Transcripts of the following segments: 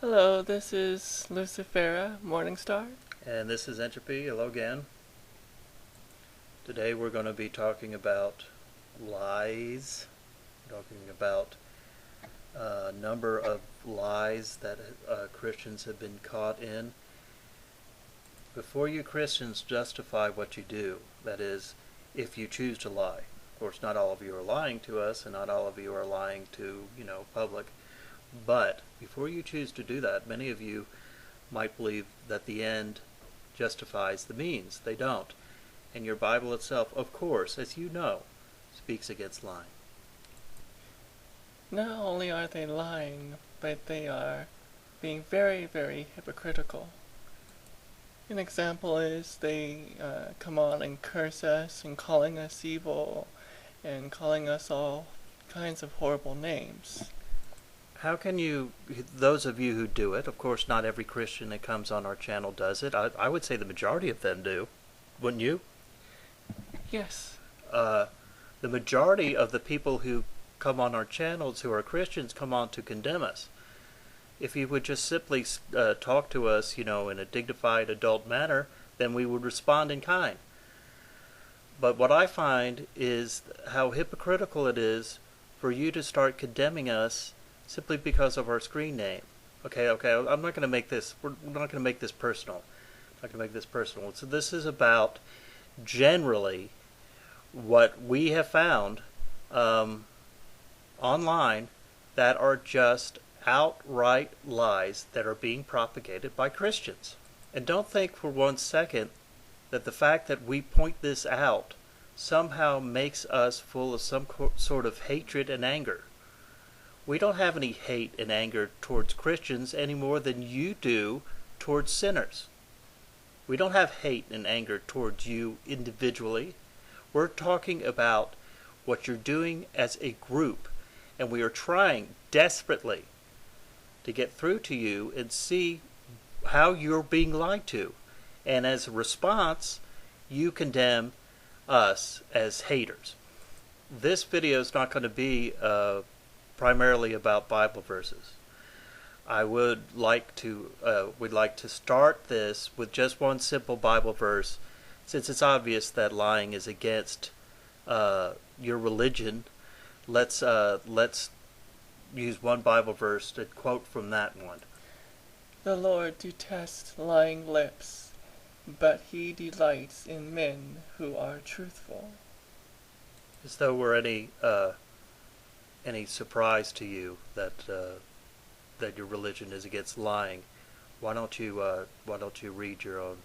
Hello, this is Lucifera, Morningstar. And this is Entropy. Hello again. Today we're going to be talking about lies, talking about a number of lies that Christians have been caught in. Before you Christians justify what you do, that is, if you choose to lie. Of course, not all of you are lying to us, and not all of you are lying to, public. But before you choose to do that, many of you might believe that the end justifies the means. They don't. And your Bible itself, of course, as you know, speaks against lying. Not only are they lying, but they are being very, very hypocritical. An example is they come on and curse us and calling us evil and calling us all kinds of horrible names. How can you, those of you who do it, of course not every Christian that comes on our channel does it. I would say the majority of them do. Wouldn't you? Yes. The majority of the people who come on our channels who are Christians come on to condemn us. If you would just simply talk to us, in a dignified adult manner, then we would respond in kind. But what I find is how hypocritical it is for you to start condemning us simply because of our screen name. Okay, I'm not going to make this, we're not going to make this personal. I'm not going to make this personal. So this is about generally what we have found online that are just outright lies that are being propagated by Christians. And don't think for one second that the fact that we point this out somehow makes us full of some sort of hatred and anger. We don't have any hate and anger towards Christians any more than you do towards sinners. We don't have hate and anger towards you individually. We're talking about what you're doing as a group, and we are trying desperately to get through to you and see how you're being lied to. And as a response, you condemn us as haters. This video is not going to be primarily about Bible verses. I would like to we'd like to start this with just one simple Bible verse, since it's obvious that lying is against your religion. Let's use one Bible verse to quote from that one. The Lord detests lying lips, but he delights in men who are truthful. As though we're any surprise to you that that your religion is against lying. Why don't you read your own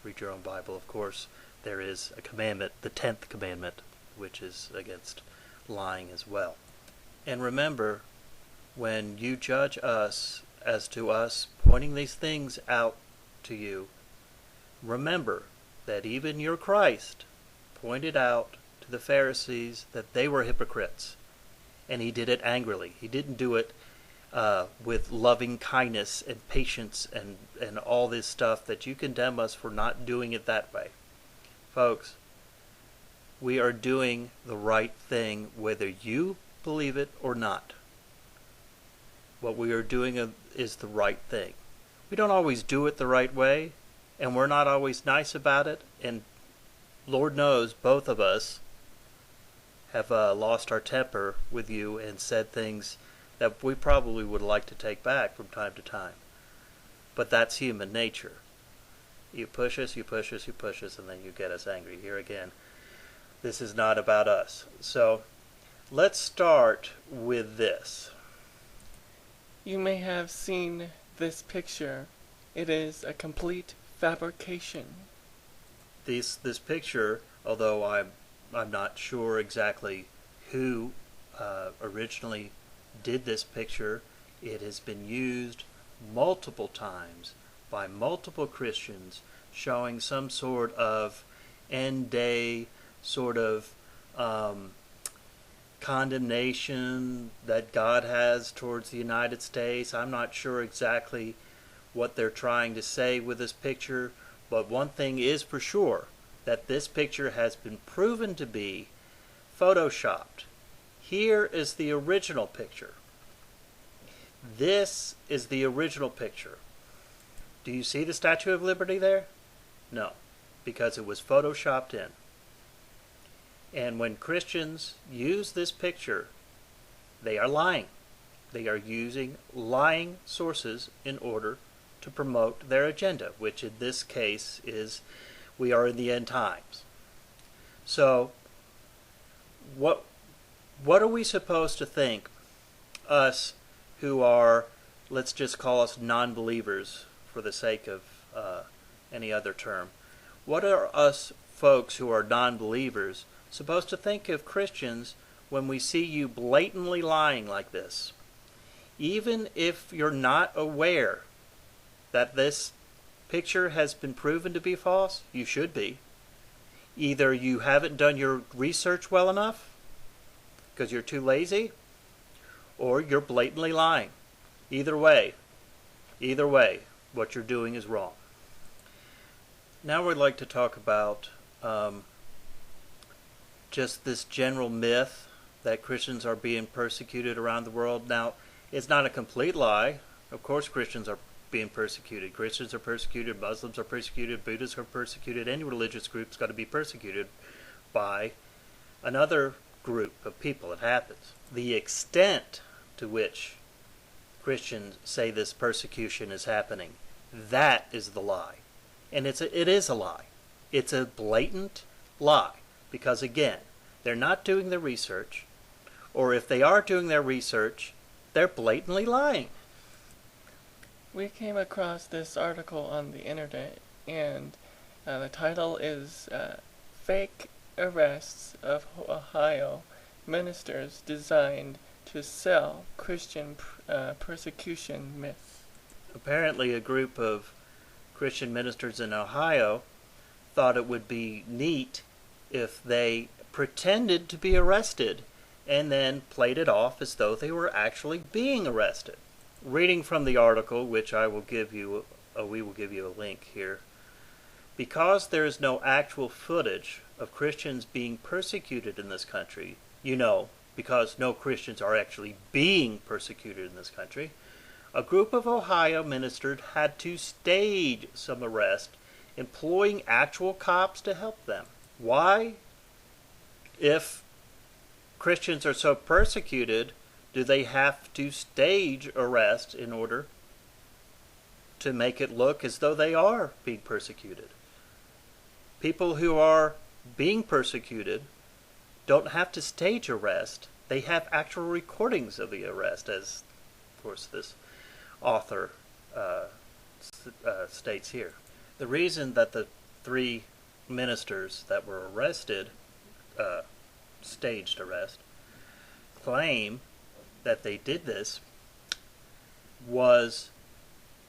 read your own Bible? Of course, there is a commandment, the 10th commandment, which is against lying as well. And remember, when you judge us as to us pointing these things out to you, remember that even your Christ pointed out to the Pharisees that they were hypocrites. And he did it angrily. He didn't do it with loving kindness and patience and all this stuff that you condemn us for not doing it that way. Folks, we are doing the right thing whether you believe it or not. What we are doing is the right thing. We don't always do it the right way, and we're not always nice about it, and Lord knows both of us have lost our temper with you and said things that we probably would like to take back from time to time. But that's human nature. You push us, and then you get us angry. Here again, this is not about us. So let's start with this. You may have seen this picture. It is a complete fabrication. This picture, although I'm not sure exactly who originally did this picture, it has been used multiple times by multiple Christians showing some sort of end day sort of condemnation that God has towards the United States. I'm not sure exactly what they're trying to say with this picture, but one thing is for sure, that this picture has been proven to be photoshopped. Here is the original picture. This is the original picture. Do you see the Statue of Liberty there? No, because it was photoshopped in. And when Christians use this picture, they are lying. They are using lying sources in order to promote their agenda, which in this case is we are in the end times. So, what are we supposed to think, us who are, let's just call us non-believers for the sake of any other term, what are us folks who are non-believers supposed to think of Christians when we see you blatantly lying like this? Even if you're not aware that this picture has been proven to be false, you should be. Either you haven't done your research well enough, because you're too lazy, or you're blatantly lying. Either way, what you're doing is wrong. Now we'd like to talk about just this general myth that Christians are being persecuted around the world. Now, it's not a complete lie. Of course Christians are being persecuted. Christians are persecuted, Muslims are persecuted, Buddhists are persecuted. Any religious group's got to be persecuted by another group of people. It happens. The extent to which Christians say this persecution is happening, that is the lie. And it is a lie. It's a blatant lie. Because again, they're not doing their research, or if they are doing their research, they're blatantly lying. We came across this article on the internet, and the title is Fake Arrests of Ohio Ministers Designed to Sell Christian Persecution Myth. Apparently a group of Christian ministers in Ohio thought it would be neat if they pretended to be arrested and then played it off as though they were actually being arrested. Reading from the article, which we will give you a link here, because there is no actual footage of Christians being persecuted in this country, because no Christians are actually being persecuted in this country, a group of Ohio ministers had to stage some arrest, employing actual cops to help them. Why, if Christians are so persecuted, do they have to stage arrest in order to make it look as though they are being persecuted? People who are being persecuted don't have to stage arrest. They have actual recordings of the arrest, as, of course, this author states here. The reason that the 3 ministers that were arrested, staged arrest, claim that they did this was,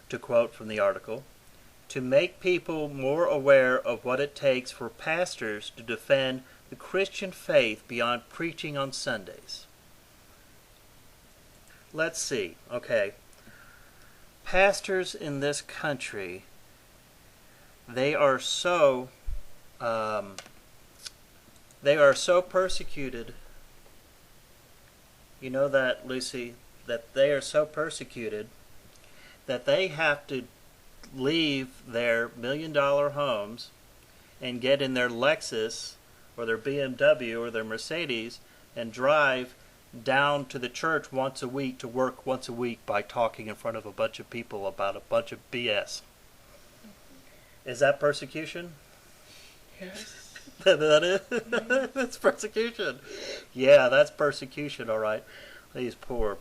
to quote from the article, to make people more aware of what it takes for pastors to defend the Christian faith beyond preaching on Sundays. Let's see. Okay. Pastors in this country, they are so persecuted. You know that, Lucy, that they are so persecuted that they have to leave their $1 million homes and get in their Lexus or their BMW or their Mercedes and drive down to the church once a week to work once a week by talking in front of a bunch of people about a bunch of BS. Is that persecution? Yes. That is? That's persecution. Yeah, that's persecution, all right. These poor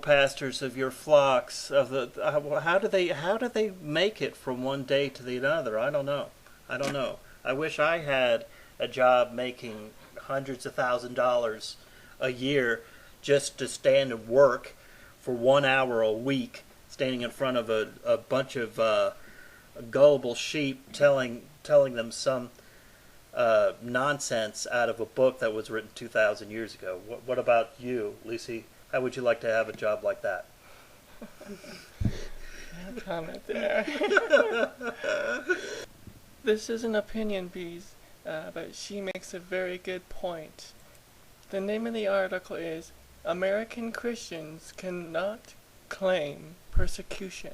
pastors of your flocks. How do they make it from one day to the another? I don't know. I wish I had a job making hundreds of $1,000s a year just to stand and work for 1 hour a week, standing in front of a bunch of gullible sheep telling them some nonsense out of a book that was written 2,000 years ago. What about you, Lucy? How would you like to have a job like that? No comment there. This is an opinion piece, but she makes a very good point. The name of the article is American Christians cannot claim persecution.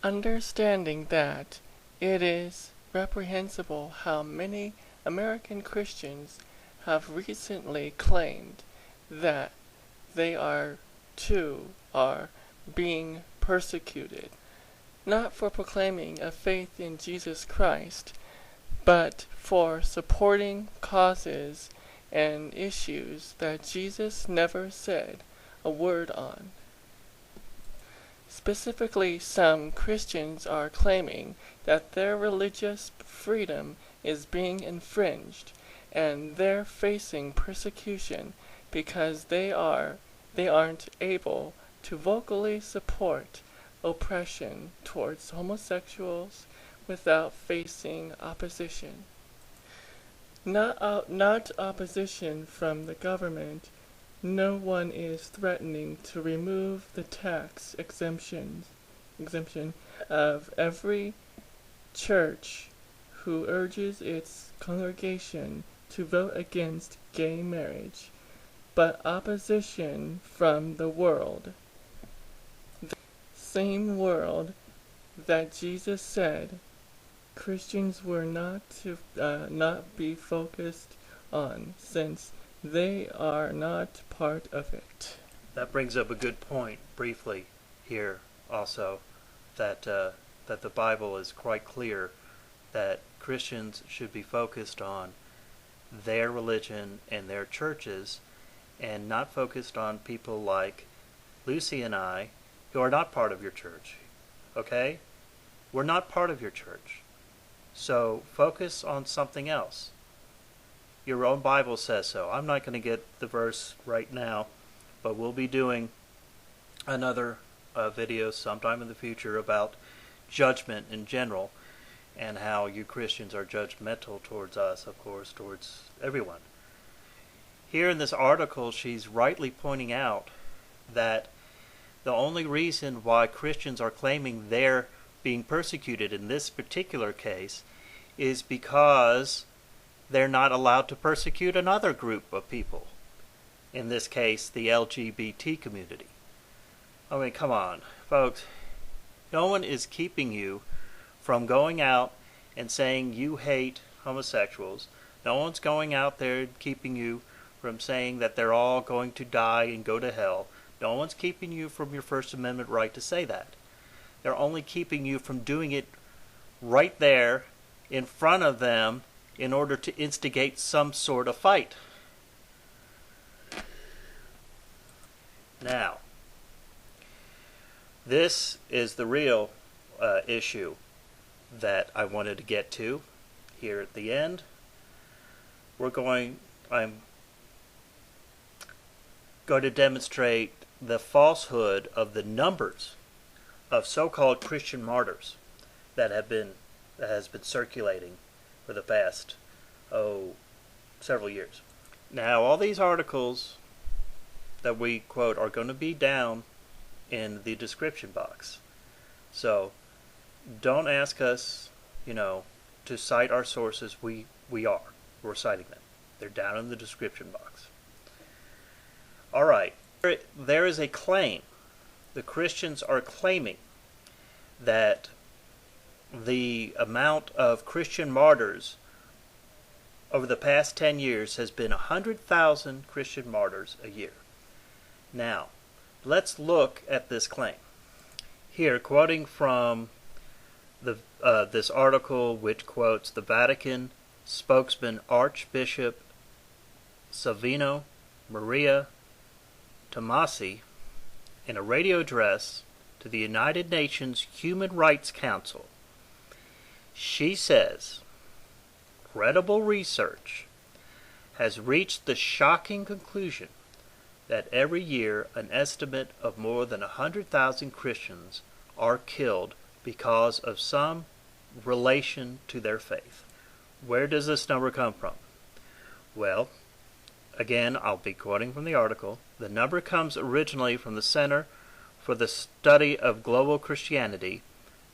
Understanding that, it is reprehensible how many American Christians have recently claimed that they too are being persecuted, not for proclaiming a faith in Jesus Christ, but for supporting causes and issues that Jesus never said a word on. Specifically, some Christians are claiming that their religious freedom is being infringed, and they're facing persecution because they aren't able to vocally support oppression towards homosexuals without facing opposition. Not opposition from the government. No one is threatening to remove the tax exemption of every church who urges its congregation to vote against gay marriage, but opposition from the world. The same world that Jesus said Christians were not to not be focused on, since they are not part of it. That brings up a good point, briefly, here also, that the Bible is quite clear that Christians should be focused on their religion and their churches, and not focused on people like Lucy and I, who are not part of your church. Okay? We're not part of your church. So focus on something else. Your own Bible says so. I'm not going to get the verse right now, but we'll be doing another video sometime in the future about judgment in general, and how you Christians are judgmental towards us, of course, towards everyone. Here in this article, she's rightly pointing out that the only reason why Christians are claiming they're being persecuted in this particular case is because they're not allowed to persecute another group of people. In this case, the LGBT community. I mean, come on, folks. No one is keeping you from going out and saying you hate homosexuals. No one's going out there keeping you from saying that they're all going to die and go to hell. No one's keeping you from your First Amendment right to say that. They're only keeping you from doing it right there in front of them in order to instigate some sort of fight. Now, this is the real issue that I wanted to get to here at the end. I'm going to demonstrate the falsehood of the numbers of so-called Christian martyrs that has been circulating for the past several years. Now, all these articles that we quote are going to be down in the description box. So don't ask us, to cite our sources. We're citing them. They're down in the description box. All right. There is a claim. The Christians are claiming that the amount of Christian martyrs over the past 10 years has been 100,000 Christian martyrs a year. Now, let's look at this claim. Here, quoting from this article, which quotes the Vatican spokesman Archbishop Savino Maria Tomasi in a radio address to the United Nations Human Rights Council. She says, credible research has reached the shocking conclusion that every year an estimate of more than 100,000 Christians are killed because of some relation to their faith. Where does this number come from? Well, again, I'll be quoting from the article. The number comes originally from the Center for the Study of Global Christianity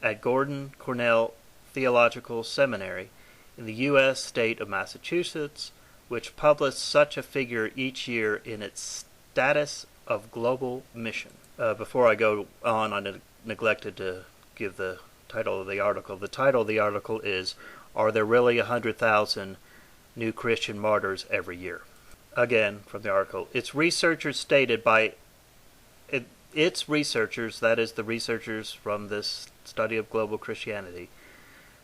at Gordon Cornell Theological Seminary in the U.S. state of Massachusetts, which published such a figure each year in its status of global mission. Before I go on, I neglected to give the title of the article. The title of the article is, "Are There Really 100,000 New Christian Martyrs Every Year?" Again, from the article, its researchers, that is the researchers from this study of global Christianity,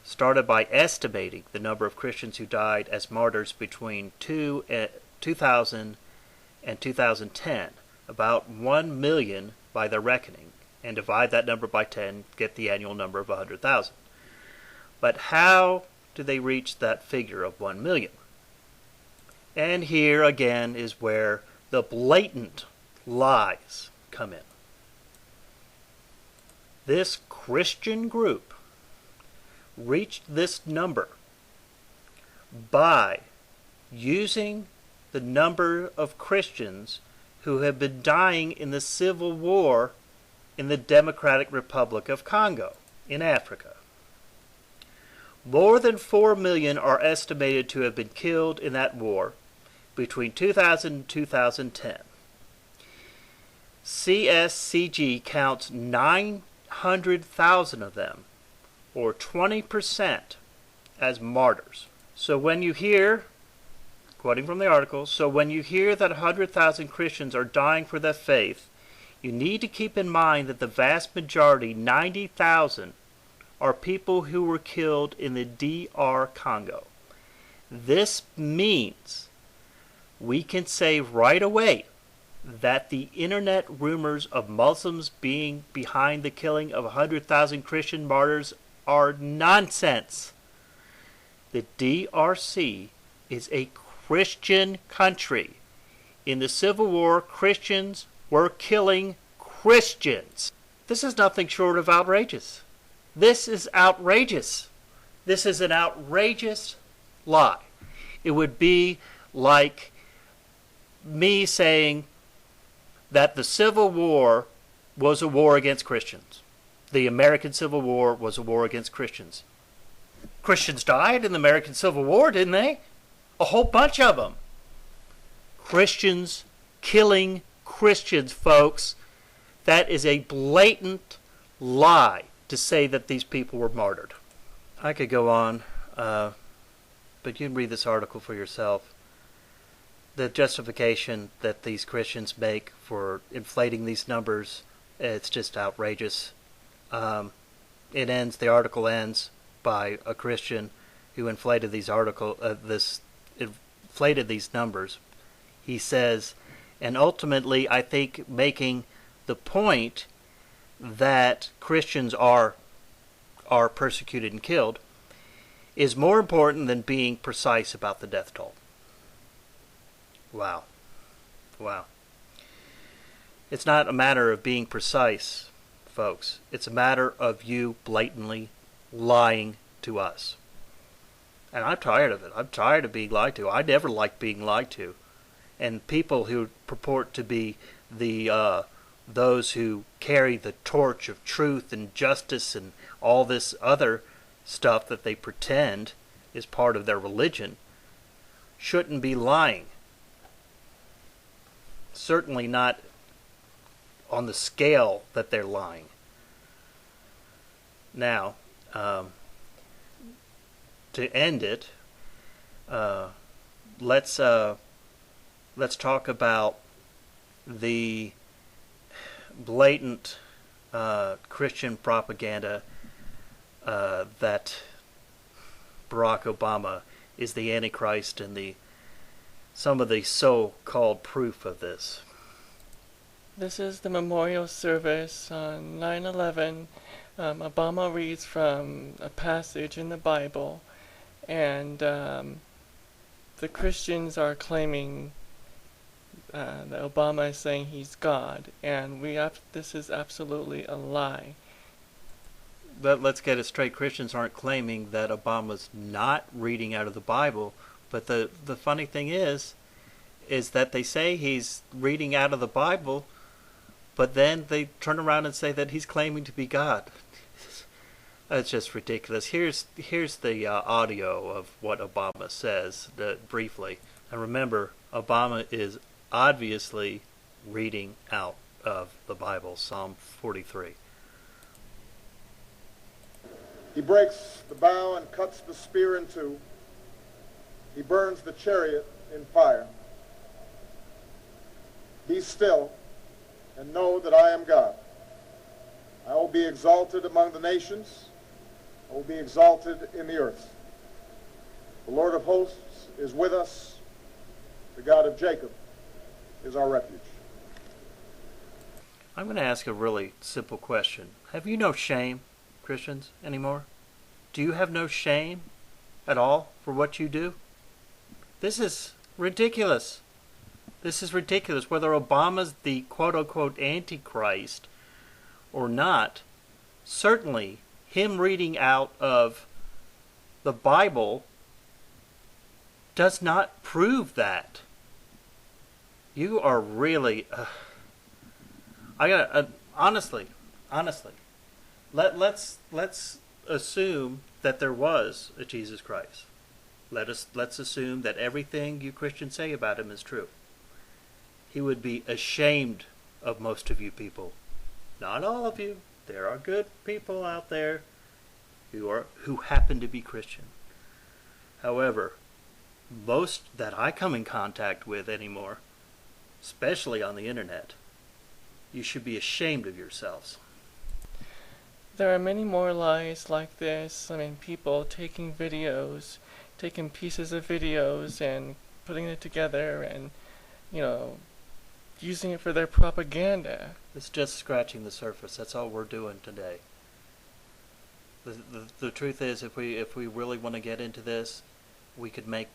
started by estimating the number of Christians who died as martyrs between 2000 and 2010, about 1 million by their reckoning, and divide that number by 10, get the annual number of 100,000. But how do they reach that figure of 1 million? And here again is where the blatant lies come in. This Christian group reached this number by using the number of Christians who have been dying in the civil war in the Democratic Republic of Congo in Africa. More than 4 million are estimated to have been killed in that war between 2000 and 2010. CSCG counts 900,000 of them, or 20%, as martyrs. So when you hear, quoting from the article, so when you hear that 100,000 Christians are dying for their faith, you need to keep in mind that the vast majority, 90,000, are people who were killed in the DR Congo. This means we can say right away that the internet rumors of Muslims being behind the killing of 100,000 Christian martyrs are nonsense. The DRC is a Christian country. In the Civil War, Christians were killing Christians. This is nothing short of outrageous. This is outrageous. This is an outrageous lie. It would be like me saying that the Civil War was a war against Christians. The American Civil War was a war against Christians. Christians died in the American Civil War, didn't they? A whole bunch of them. Christians killing Christians, folks. That is a blatant lie to say that these people were martyred. I could go on, but you can read this article for yourself. The justification that these Christians make for inflating these numbers, it's just outrageous. The article ends by a Christian who inflated these numbers. He says, and ultimately I think making the point that Christians are persecuted and killed is more important than being precise about the death toll. Wow. It's not a matter of being precise, folks. It's a matter of you blatantly lying to us. And I'm tired of it. I'm tired of being lied to. I never like being lied to. And people who purport to be those who carry the torch of truth and justice and all this other stuff that they pretend is part of their religion shouldn't be lying. Certainly not on the scale that they're lying. Now, to end it, let's talk about the blatant Christian propaganda that Barack Obama is the Antichrist and some of the so-called proof of this. This is the memorial service on 9/11. Obama reads from a passage in the Bible, and the Christians are claiming that Obama is saying he's God, and this is absolutely a lie. But let's get it straight. Christians aren't claiming that Obama's not reading out of the Bible, but the funny thing is that they say he's reading out of the Bible, but then they turn around and say that he's claiming to be God. That's just ridiculous. Here's the audio of what Obama says briefly. And remember, Obama is obviously reading out of the Bible, Psalm 43. He breaks the bow and cuts the spear in two. He burns the chariot in fire. Be still and know that I am God. I will be exalted among the nations. I will be exalted in the earth. The Lord of hosts is with us. The God of Jacob is our refuge. I'm going to ask a really simple question. Have you no shame, Christians, anymore? Do you have no shame at all for what you do? This is ridiculous. This is ridiculous. Whether Obama's the quote-unquote Antichrist or not, certainly him reading out of the Bible does not prove that. You are really... I gotta... honestly, let's assume that there was a Jesus Christ. Let's assume that everything you Christians say about him is true. He would be ashamed of most of you people. Not all of you. There are good people out there who happen to be Christian. However, most that I come in contact with anymore, especially on the internet, you should be ashamed of yourselves. There are many more lies like this. I mean, people taking videos, taking pieces of videos and putting it together and, using it for their propaganda. It's just scratching the surface. That's all we're doing today. The truth is, if we really want to get into this, we could make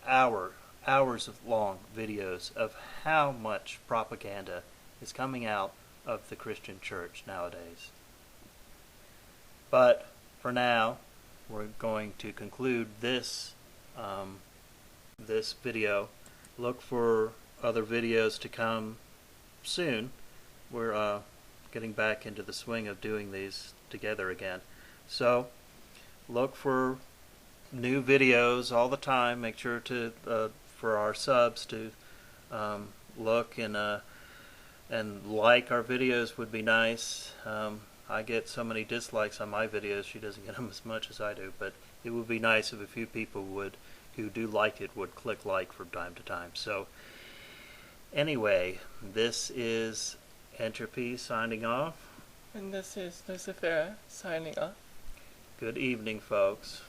hours of long videos of how much propaganda is coming out of the Christian church nowadays. But for now, we're going to conclude this this video. Look for other videos to come soon. We're getting back into the swing of doing these together again. So look for new videos all the time. Make sure to for our subs to look and like our videos would be nice. I get so many dislikes on my videos. She doesn't get them as much as I do, but it would be nice if a few people who do like it would click like from time to time. So anyway, this is Entropy signing off. And this is Lucifera signing off. Good evening, folks.